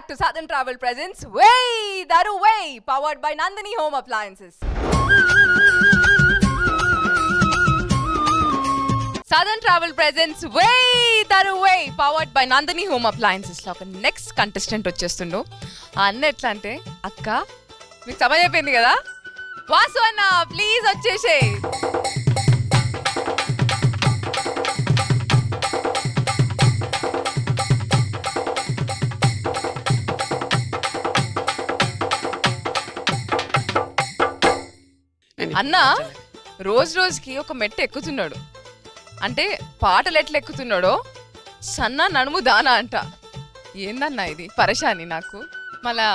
to Southern Travel presents Way Daru Way, powered by Nandini Home Appliances. Southern Travel presents Way Daru Way, powered by Nandini Home Appliances. Lo next contestant వచ్చేస్తుండు. అన్న ఎట్లా అంటే అక్క మీకు సమయం అయిపోయింది కదా, వాసు అన్న ప్లీజ్ వచ్చేసేయ్. అన్న రోజు రోజుకి ఒక మెట్టు ఎక్కుతున్నాడు. అంటే పాటలు ఎట్లా ఎక్కుతున్నాడో సన్న నడుము దానా అంట. ఏందన్నా ఇది పరేషాని నాకు. మళ్ళా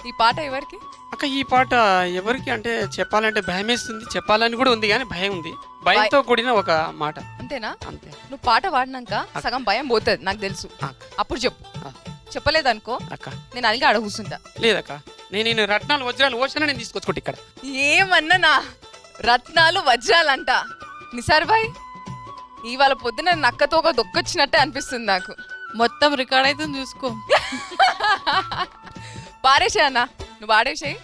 ఈ పాట ఎవరికి అక్క? ఈ పాట ఎవరికి అంటే చెప్పాలంటే భయం వేస్తుంది, చెప్పాలని కూడా ఉంది కానీ భయం ఉంది, భయంతో కూడిన ఒక మాట. అంతేనా? అంతే. నువ్వు పాట పాడినాక సగం భయం పోతుంది నాకు తెలుసు. అప్పుడు చెప్పు. చెప్పలేదనుకో అక్క నేను అలిగి ఆడ కూర్చుంటా. లేదక్క, నేను రత్నాలు వజ్రాలు ఓషన నేను తీసుకొచ్చుకుంటా ఇక్కడ. ఏమన్నా రత్నాలు వజ్రాలంట. నిసార్ భాయ్ ఇవాళ పొద్దున నక్కతో ఒక దొక్కొచ్చినట్టే అనిపిస్తుంది నాకు. మొత్తం రికార్డ్ అయితే చూసుకో. పాడేసే అన్న, నువ్వు పాడేసేయి.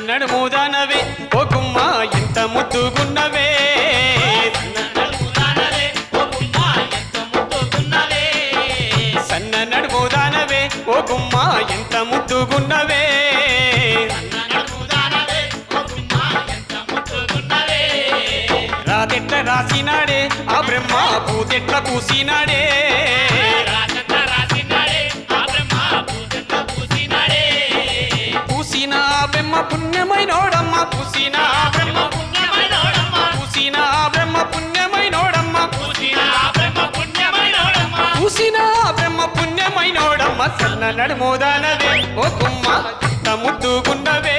నడుముదానవే ఓ గుమ్మ ఎంత ముద్దుగున్నవే, సన్న నడుముదానవే ఓ గుమ్మ ఎంత ముద్దుగున్నవే, రాతెట్ల రాసినాడే ఆ బ్రహ్మ పూతెట్ల పూసినాడే, పూసిన బ్రహ్మ పుణ్యమైనోడమ్మ, పూసిన బ్రహ్మ పుణ్యమైనోడమ్మ, పూసిన బ్రహ్మ పుణ్యమైనోడమ్మ, పూసిన బ్రహ్మ పుణ్యమైనోడమ్మ, సన్న నడుమోదానవే ఓ గుమ్మ ఎంత ముద్దుగున్నవే.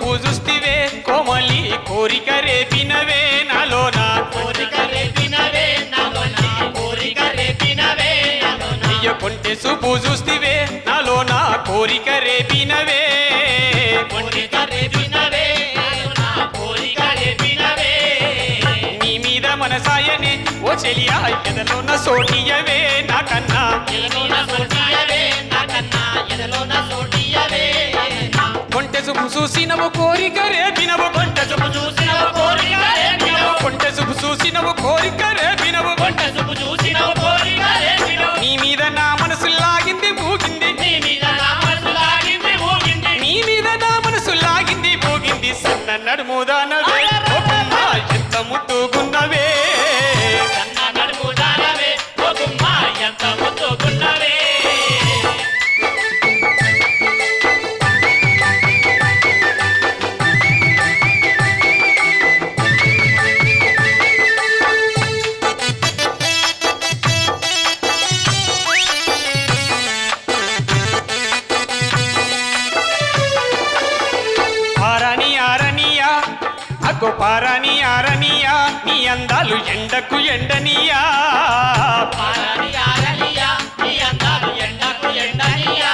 పూజుస్తివే కోమలి కోరిక రేపినవే నాలోనా, అయ్య కొంటెసు పూజుస్తివే నాలోనా కోరిక రేపినవే, నీ మీద మనసాయనే ఓ చెలియా ఎదలోన సోటియవే నాకన్నా, కొంటె సుపు చూసినవు కోరిక రేపినవు, కొంటె సుపు చూసినవు కోరిక రేపినవు, కొంటె సుపు చూసినవు కోరిక రేపినవు, కొంటె సుపు చూసినవు కోరిక రేపినవు, నీ మీద నా మనసు లాగింది మూగింది, నీ మీద నా మనసు లాగింది మూగింది, నీ మీద నా మనసు లాగింది మూగింది, సన్న నడుముదానవే ఓ గుమ్మ ఎంత ముద్దుగున్నవే, సన్న నడుముదానవే ఓ గుమ్మ ఎంత ముద్దుగున్నవే. పారాని ఆరనియా నీ అందాలు ఎండకు ఎండనియా, పారాని ఆరనియా నీ అందాలు ఎండకు ఎండనియా,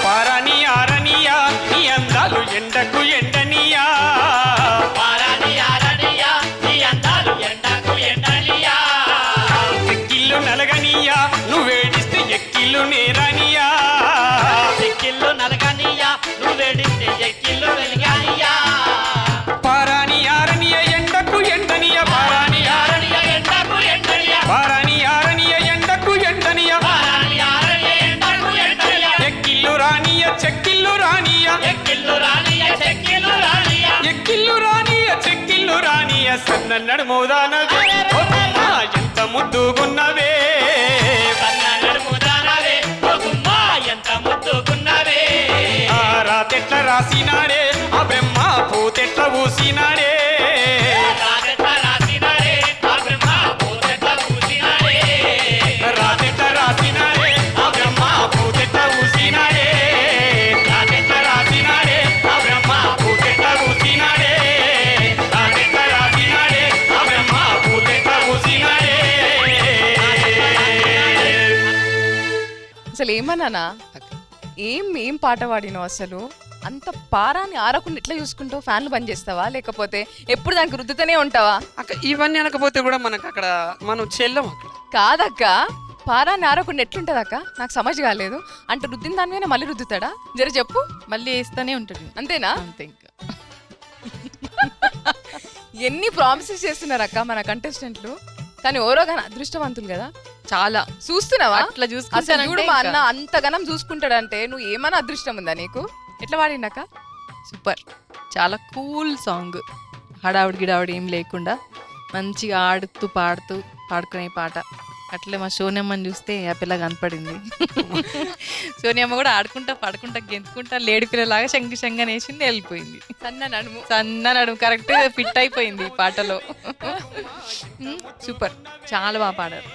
పారాని ఆరనియా నీ అందాలు ఎండకు ఎండనియా, పారాని ఆరనియా నీ అందాలు ఎండకు ఎండనియా, ఎక్కిళ్ళు నలగనియా నువ్వేడిస్తే ఎక్కిళ్ళు నేరనియా, ఎక్కిళ్ళు నలగనియా నువ్వేడిస్తే ఎక్కిళ్ళు వెలగనియా, పారాని ఆరనియ ఎండకు ఎండనియ, పారాని ఆరనియ ఎండకు ఎండనియ, పారాని ఆరనియ ఎండకు ఎండనియ, పారాని ఆరనియ ఎండకు ఎండనియ, ఎక్కిళ్ళు రానియ చెక్కిళ్ళు రానియ, ఎక్కిళ్ళు రానియ చెక్కిళ్ళు రానియ, ఎక్కిళ్ళు రానియ చెక్కిళ్ళు రానియ, సన్న నడుమోదానవే ఓ గుమ్మ ఎంత ముద్దుగున్నవే, సన్న నడుమోదానవే ఓ గుమ్మ ఎంత ముద్దుగున్నవే. రాసినాడే ఆ బ్రహ్మ పూతెట్ల పూసినాడే రాతెట్ల రాసినాడే ఆ బ్రహ్మ పూతెట్ల పూసినాడే రాతెట్ల రాసినాడే ఆ బ్రహ్మ పూతెట్ల పూసినాడే రాతెట్ల రాసినాడే ఆ బ్రహ్మ పూతెట్ల పూసినాడే రాతెట్ల రాసినాడే ఆ బ్రహ్మ పూతెట్ల పూసినాడే. అసలు ఏమన్నానా ఏం పాట పాడినావు అసలు? అంత పారాన్ని ఆరకుండా ఎట్లా చూసుకుంటావు? ఫ్యాన్లు బంద్ చేస్తావా లేకపోతే ఎప్పుడు దానికి రుద్దుతూనే ఉంటావా? అక్క ఇవన్నీ అనకపోతే కూడా మనకు అక్కడ మనం చెల్లం అక్కడ. కాదక్క, పారాన్ని ఆరకుండా ఎట్లుంటది అక్క? నాకు సమజ్ కాలేదు. అంటే రుద్దిన దాని మీద మళ్ళీ రుద్దుతాడా? జర చెప్పు. మళ్ళీ వేస్తూనే ఉంటుంది. అంతేనా? అంతే. ఇంకా ఎన్ని ప్రామిసెస్ చేస్తున్నారు అక్క మన కంటెస్టెంట్లు, కానీ ఓరో కానీ అదృష్టవంతులు కదా చాలా. చూస్తున్నావా? అట్లా అసలు చూసుకుంటానంటే చూడు మా అన్న ఇంకా అంతగానం చూసుకుంటాడంటే నువ్వు ఏమైనా అదృష్టం ఉందా నీకు? ఎట్లా పాడిండక్క? సూపర్. చాలా కూల్ సాంగ్. హడావుడి గిడావుడి ఏం లేకుండా మంచిగా ఆడుతూ పాడుతూ పాడుకునే పాట. అట్లే మా సోనియమ్మని చూస్తే ఆ పిల్ల కనపడింది. సోనియమ్మ కూడా ఆడుకుంటా పాడుకుంటా గెంతుకుంటా లేడి పిల్లలాగా శంగని వేసింది, వెళ్ళిపోయింది. సన్న నడుము కరెక్ట్ ఫిట్ అయిపోయింది ఈ పాటలో. సూపర్, చాలా బాగా పాడారు.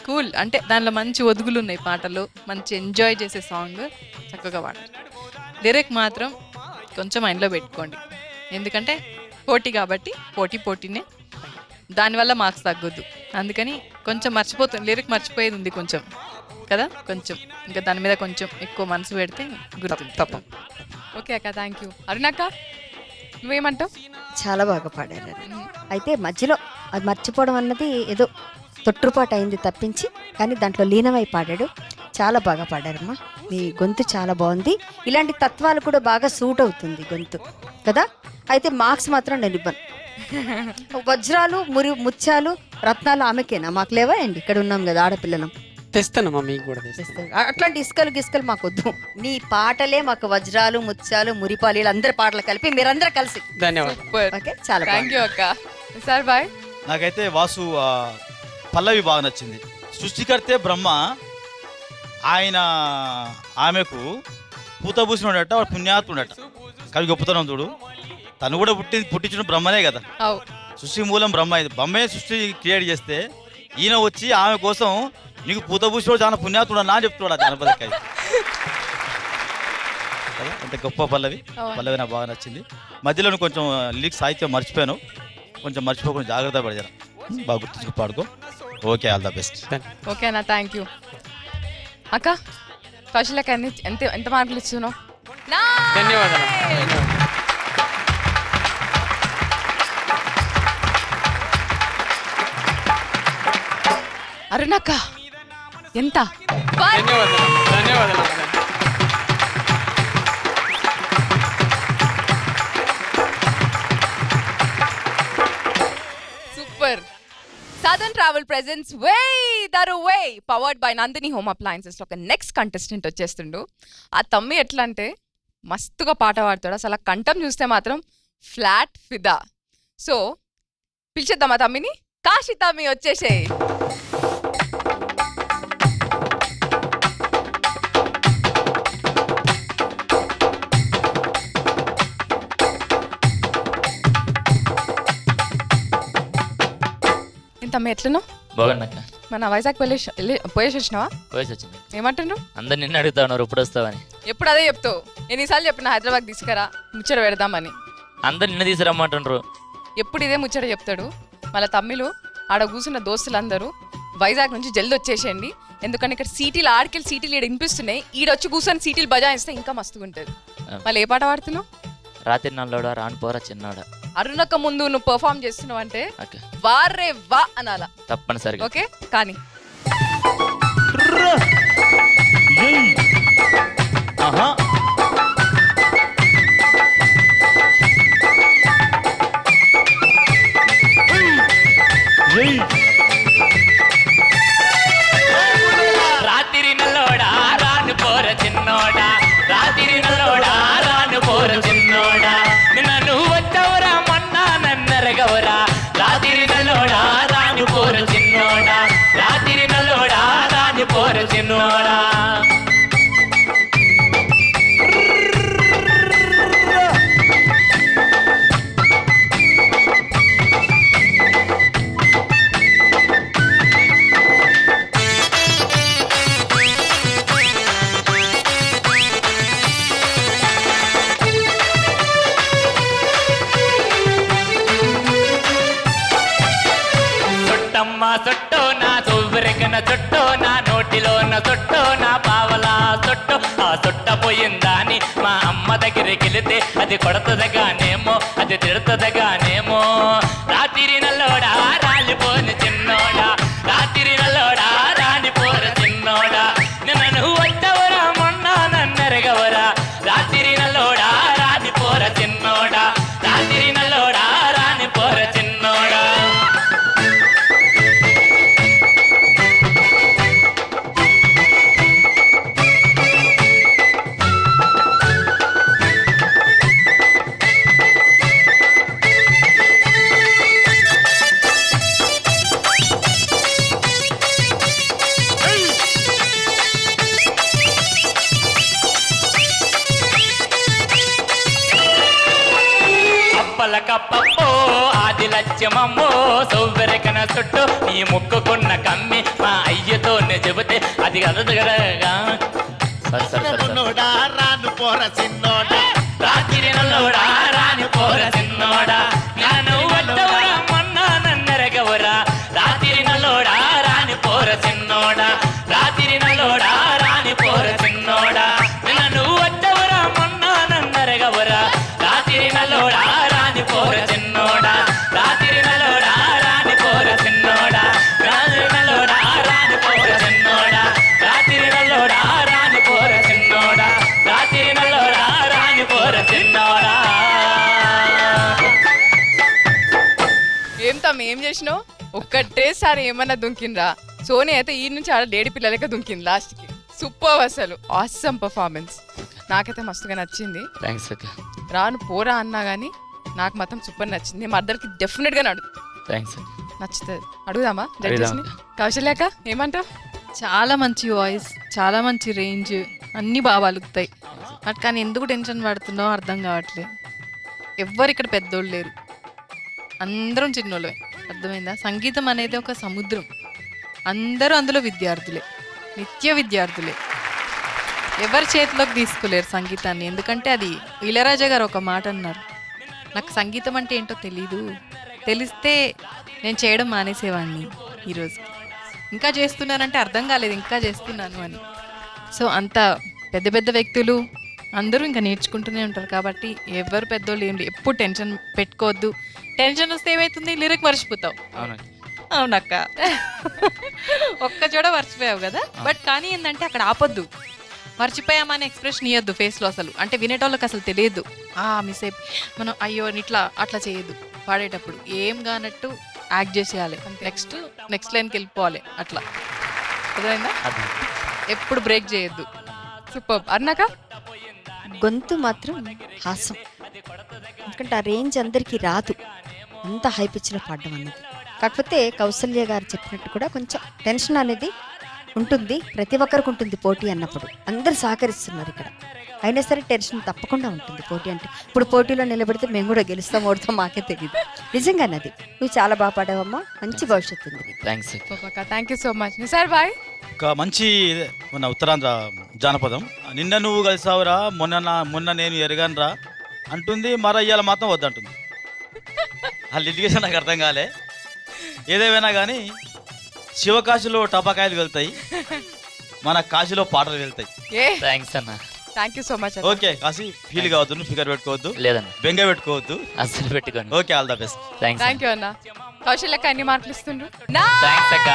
కూల్, అంటే దానిలో మంచి ఒదుగులు ఉన్నాయి పాటలో, మంచి ఎంజాయ్ చేసే సాంగ్, చక్కగా పాడారు. లిరిక్ మాత్రం కొంచెం మైండ్లో పెట్టుకోండి, ఎందుకంటే పోటీ కాబట్టి పోటీనే, దానివల్ల మార్క్స్ తగ్గొద్దు. అందుకని కొంచెం మర్చిపోతుంది, లిరిక్ మర్చిపోయేది ఉంది కొంచెం కదా, కొంచెం ఇంకా దాని మీద కొంచెం ఎక్కువ మనసు పెడితే గుర్తుంది. తప్ప. ఓకే అక్క, థ్యాంక్ యూ. అరుణక్క నువ్వేమంటావు? చాలా బాగా పాడారు. అయితే మధ్యలో అది మర్చిపోవడం అన్నది ఏదో తొట్టుపాటు అయింది తప్పించి, కానీ దాంట్లో లీనమై పాడాడు. చాలా బాగా పాడారమ్మా, మీ గొంతు చాలా బాగుంది. ఇలాంటి తత్వాలు కూడా బాగా సూట్ అవుతుంది గొంతు కదా. అయితే మార్క్స్ మాత్రం నేను ఇవ్వను. వజ్రాలు ముత్యాలు రత్నాలు ఆమెకేనా, మాకు లేవా అండి? ఇక్కడ ఉన్నాం కదా ఆడపిల్లలం. తెస్తానమ్మా మీకు కూడా. అట్లాంటి గిస్కలు మాకు వద్దు. మీ పాటలే మాకు వజ్రాలు ముత్యాలు మురిపాలు అందరి పాటలు కలిపి మీరందరూ కలిసి. ధన్యవాదాలు. ఓకే, చాలా థ్యాంక్ యూ అక్క. Sir bye. నాకైతే వాసు పల్లవి బాగా నచ్చింది. సృష్టికర్తే బ్రహ్మ, ఆయన ఆమెకు పూత పూసినోడట, వాడు పుణ్యాత్ముడట. కవి గొప్పతనం చూడు, తను కూడా పుట్టించిన బ్రహ్మనే కదా. సృష్టి మూలం బ్రహ్మ. ఇది బ్రహ్మే సృష్టి క్రియేట్ చేస్తే ఈయన వచ్చి ఆమె కోసం నీకు పూత పూసినోడు చాలా పుణ్యాత్ముడు అన్నా అని చెప్తున్నాడు ఆ జానపద కవి. అంత గొప్ప పల్లవి. పల్లవి నాకు బాగా నచ్చింది. మధ్యలో కొంచెం లిరిక్స్ సాహిత్యం మర్చిపోయాను, కొంచెం మర్చిపోకుండా జాగ్రత్త పడజాను, బాగా గుర్తుంచుకు పాడుకో. Okay, all the best. Okay అన్న, థ్యాంక్ యూ. అక్క కౌశల్యకి ఎంత మార్కులు ఇస్తున్నావు? ధన్యవాదాలు. అరుణక్క ఎంత? ధన్యవాదాలు. Super. Southern Travel presents Way Daru Way, powered by Nandini Home Appliances. ఒక నెక్స్ట్ కంటెస్టెంట్ వచ్చేస్తుండు. ఆ తమ్మి ఎట్లా అంటే మస్తుగా పాట పాడతాడు. అసలు ఆ కంఠం చూస్తే మాత్రం ఫ్లాట్ ఫిదా. సో పిలిచేద్దాం ఆ తమ్మిని. కాశీ తమ్మి వచ్చేసేయ్. తమ్మి ఎట్లనో బాగున్నాక మన వైజాగ్ పోయేసి వచ్చినావా? పోయేసి వచ్చింది. ఏమంటున్నావు? అందరు నిన్ను అడుగుతా ఉన్నారు ఎప్పుడు వస్తావని. ఎప్పుడు అదే చెప్తావు. ఎన్నిసార్లు చెప్పిన హైదరాబాద్ తీసుకురా ముచ్చట పెడదామని. అందరు నిన్ను తీసుకురమ్మంటుండ్రు. ఎప్పుడు ఇదే ముచ్చట చెప్తాడు. మళ్ళీ తమ్మిలు ఆడ కూర్చున్న దోస్తులందరూ వైజాగ్ నుంచి జల్ది వచ్చేసేయండి, ఎందుకంటే ఇక్కడ సీటీలు ఆడికెళ్ళి సీటీలు ఈడ వినిపిస్తున్నాయి. ఈడొచ్చి కూర్చొని సీటీలు బజాయిస్తే ఇంకా మస్తుగా ఉంటుంది. మళ్ళీ ఏ పాట పాడుతున్నావు? రాత్రి నల్లోడా రాను పోరా చిన్నోడా. అరుణక్క ముందు నువ్వు పర్ఫామ్ చేస్తున్నావు అంటే వారే వా అనాలా తప్పనిసరిగా. ఓకే కానీ రాత్రి నల్లోడా రాను పోర చిన్నోడా, రాత్రి నల్లోడా రాను పోర చిన్నోడా, నన్ను వచ్చవరా మొన్నా నన్నరగవరా, రాత్రి నల్లోడా రాను పోర చిన్నోడా, రాత్రి నల్లోడా రాను పోర చిన్నోడా. చుట్టూ నా దువ్వెరకన చుట్టూ నా నోటిలోన చుట్టూ నా పావలా చుట్టూ ఆ చుట్ట పోయిందాని మా అమ్మ దగ్గరికి వెళితే అది కొడతదగానేమో అది తిడతదగానేమో రాత్రి నల్లోడా రాలిపోని చిన్నోడా రాత్రి నల్లోడా రాలిపోర చిన్నోడా నన్ను వద్దవరా మొన్న నన్నెరగవరా రాత్రి నల్లోడా రాలిపోర చిన్నోడా రాత్రి నల్లోడా రాలిపోర చిన్నోడా పప్పో ఆది లక్ష్యమమ్మో సౌవెరకన చుట్టూ నీ ముక్కుకున్న కమ్మి మా అయ్యతో చెబితే అది కదగరగా రాను పోర చిన్నోడా రాత్రి నల్లోడా రాని పోర చిన్నోడా నన్ను వద్దవరా మొన్న నన్నెరగవరా రాత్రి నల్లోడా రాని పోర చిన్నోడా రాత్రి నల్లోడా రాని పోర చిన్నోడా నన్ను వద్దవరా మొన్న నన్నెరగవరా రాత్రి నల్లోడా రాని పోర చిన్నోడా రాత్రి నల్లోడా రాని పోర చిన్నోడా రాత్రి నల్లోడా రాని పోర చిన్నోడా రాత్రి నల్లోడా రాని పోర చిన్నోడా రాత్రి నల్లోడా రాని పోర చిన్నోడా. ఏం తమ్మి ఏం చేసినావు? ఒక్కటేసారి ఏమన్నా దుంకిండ్రా? సోనీ అయితే ఈ నుంచి ఆడ లేడీ పిల్లలకే దుంకింది లాస్ట్కి. సూపర్, అసలు ఆసమ్ పర్ఫార్మెన్స్. నాకైతే మస్తుగా నచ్చింది. థ్యాంక్స్ అక్క. రాను పోరా అన్నా కానీ నాకు మాత్రం సూపర్ నచ్చింది. మా అద్దరికి డెఫినెట్గా థ్యాంక్స్ నచ్చుతుంది. అడుగుదామా జడ్జెస్ని? కౌశల్యాక ఏమంటావు? చాలా మంచి వాయిస్, చాలా మంచి రేంజ్, అన్నీ బాగా పలుకుతాయి. బట్ కానీ ఎందుకు టెన్షన్ పడుతున్నావు అర్థం కావట్లేదు. ఎవ్వరు ఇక్కడ పెద్దోళ్ళు లేరు, అందరం చిన్నోళ్ళే. అర్థమైందా? సంగీతం అనేది ఒక సముద్రం, అందరూ అందులో విద్యార్థులే, నిత్య విద్యార్థులే. ఎవరి చేతిలోకి తీసుకోలేరు సంగీతాన్ని. ఎందుకంటే అది ఇళయరాజా గారు ఒక మాట అన్నారు, నాకు సంగీతం అంటే ఏంటో తెలీదు, తెలిస్తే నేను చేయడం మానేసేవాడిని. ఈరోజు ఇంకా చేస్తున్నానంటే అర్థం కాలేదు, ఇంకా చేస్తున్నాను అని. సో అంత పెద్ద పెద్ద వ్యక్తులు అందరూ ఇంకా నేర్చుకుంటూనే ఉంటారు. కాబట్టి ఎవరు పెద్దోళ్ళు ఏంటి, ఎప్పుడు టెన్షన్ పెట్టుకోవద్దు. టెన్షన్ వస్తే ఏమవుతుంది, లిరిక్ మర్చిపోతావు. అవునక్క, ఒక్క చోట మర్చిపోయావు కదా. బట్ కానీ ఏంటంటే అక్కడ ఆపొద్దు, మర్చిపోయామని ఎక్స్ప్రెషన్ ఇవ్వద్దు ఫేస్లో. అసలు అంటే వినేటోళ్ళకి అసలు తెలియదు. మిస్ అయిపోయి మనం అయ్యో ఇట్లా అట్లా చేయొద్దు. పాడేటప్పుడు ఏం కానట్టు యాక్ట్ చేసేయాలి. నెక్స్ట్ లైన్కి వెళ్ళిపోవాలి. అట్లా అర్థమైందా? ఎప్పుడు బ్రేక్ చేయొద్దు. సూపర్. అన్నాక గొంతు మాత్రం హాసం, ఎందుకంటే ఆ రేంజ్ అందరికీ రాదు అంత హై పిచ్లో పాడడం అన్నది. కాకపోతే కౌసల్య గారు చెప్పినట్టు కూడా కొంచెం టెన్షన్ అనేది ఉంటుంది, ప్రతి ఒక్కరికి ఉంటుంది పోటీ అన్నప్పుడు. అందరు సహకరిస్తున్నారు ఇక్కడ, అయినా సరే టెన్షన్ తప్పకుండా ఉంటుంది పోటీ అంటే. ఇప్పుడు పోటీలో నిలబడితే మేము కూడా గెలుస్తాం ఓడతాం మాకే తెలియదు. నిజంగానే అది నువ్వు చాలా బాగా పాడావమ్మా, మంచి భవిష్యత్తు ఉంది. Thank you so much sir. Bye. ఒక మంచి మన ఉత్తరాంధ్ర జానపదం, నిన్న నువ్వు కలిసావురా మొన్న నేను ఎరగానురా అంటుంది, మర ఇయ్యాల మాత్రం వద్దంటుంది. ఆ లిటిగేషన్ నాకు అర్థం కాలే. ఏదేమైనా కానీ శివకాశిలో టపాకాయలు వెళ్తాయి, మన కాశీలో పాటలు వెళ్తాయి. థ్యాంక్స్ అన్న. Thank you so much. Okay Kashi, feel కావద్దు, నువ్వు ఫిగర్ పెట్టుకోవద్దు, లేదన్న బెంగ పెట్టుకోవద్దు, అసలు పెట్టుకోండి. Okay, all the best. Thank you అన్న. కౌశల్యక్క ఎన్ని మార్కులు ఇస్తుండ్రు? థ్యాంక్స్ అక్క.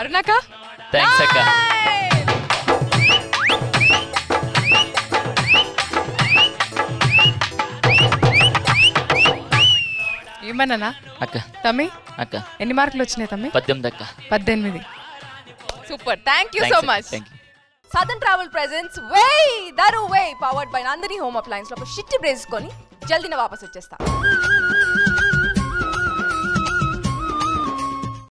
అరుణాక థ్యాంక్స్ అక్క. ఏమన్నా అక్క తమ్మి అక్క ఎన్ని మార్కులు వచ్చినాయి తమ్మి? 18 అక్క. 18. Super. Thank you so much. Southern travel presents వేయ్ దరు వేయ్ powered by Nandini home appliance లో ఒక షిట్టి బ్రేసుకొని జల్దీన వాపస్ వచ్చేస్తా.